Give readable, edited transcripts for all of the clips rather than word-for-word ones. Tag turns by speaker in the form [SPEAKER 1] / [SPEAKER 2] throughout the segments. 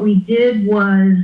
[SPEAKER 1] we did was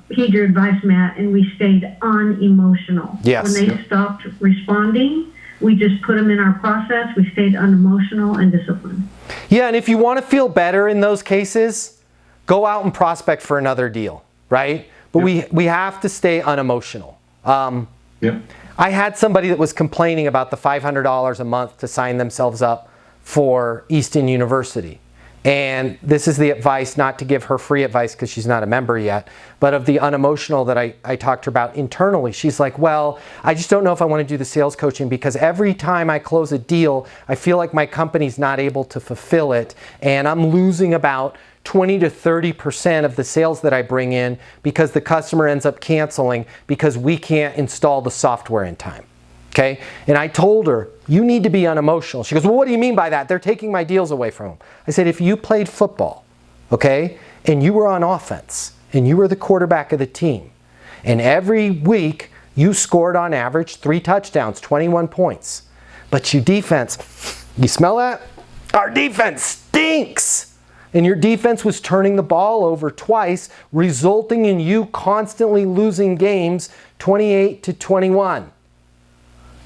[SPEAKER 1] heed your advice, Matt, and we stayed unemotional.
[SPEAKER 2] Yes.
[SPEAKER 1] When they stopped responding, we just put them in our process. We stayed unemotional and disciplined.
[SPEAKER 2] Yeah, and if you want to feel better in those cases, go out and prospect for another deal, right? But we have to stay unemotional. I had somebody that was complaining about the $500 a month to sign themselves up for Easton University. And this is the advice, not to give her free advice because she's not a member yet, but of the unemotional that I talked to her about internally. She's like, well, I just don't know if I want to do the sales coaching because every time I close a deal, I feel like my company's not able to fulfill it. And I'm losing about 20 to 30% of the sales that I bring in because the customer ends up canceling because we can't install the software in time. Okay? And I told her, you need to be unemotional. She goes, well, what do you mean by that? They're taking my deals away from them. I said, if you played football, okay, and you were on offense, and you were the quarterback of the team, and every week you scored on average 3 touchdowns, 21 points, but your defense, you smell that? Our defense stinks. And your defense was turning the ball over twice, resulting in you constantly losing games 28 to 21.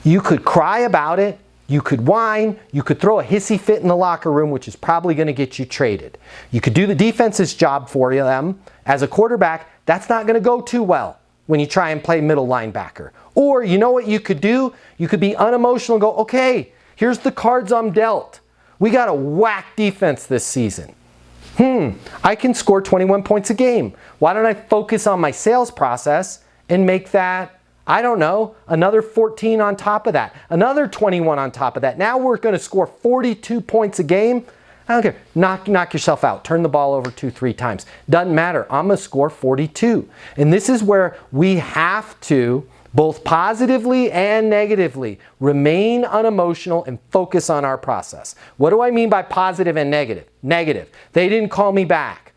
[SPEAKER 2] You could cry about it, you could whine, you could throw a hissy fit in the locker room, which is probably going to get you traded. You could do the defense's job for them. As a quarterback, that's not going to go too well when you try and play middle linebacker. Or you know what you could do? You could be unemotional and go, okay, here's the cards I'm dealt. We got a whack defense this season. I can score 21 points a game. Why don't I focus on my sales process and make that, I don't know, another 14 on top of that, another 21 on top of that. Now we're going to score 42 points a game. I don't care. Knock yourself out. Turn the ball over 2-3 times. Doesn't matter. I'm going to score 42. And this is where we have to, both positively and negatively, remain unemotional and focus on our process. What do I mean by positive and negative? Negative. They didn't call me back.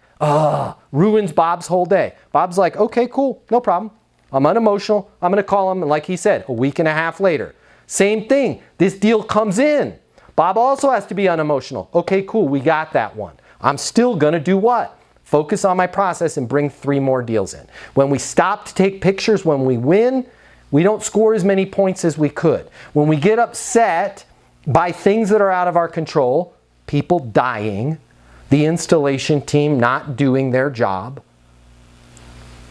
[SPEAKER 2] Ruins Bob's whole day. Bob's like, okay, cool, no problem. I'm unemotional. I'm going to call him, like he said, a week and a half later. Same thing. This deal comes in. Bob also has to be unemotional. Okay, cool, we got that one. I'm still going to do what? Focus on my process and bring 3 more deals in. When we stop to take pictures, when we win, we don't score as many points as we could. When we get upset by things that are out of our control, people dying, the installation team not doing their job,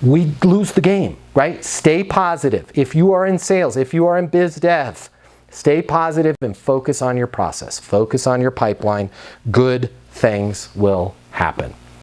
[SPEAKER 2] we lose the game, right? Stay positive. If you are in sales, if you are in biz dev, stay positive and focus on your process. Focus on your pipeline. Good things will happen.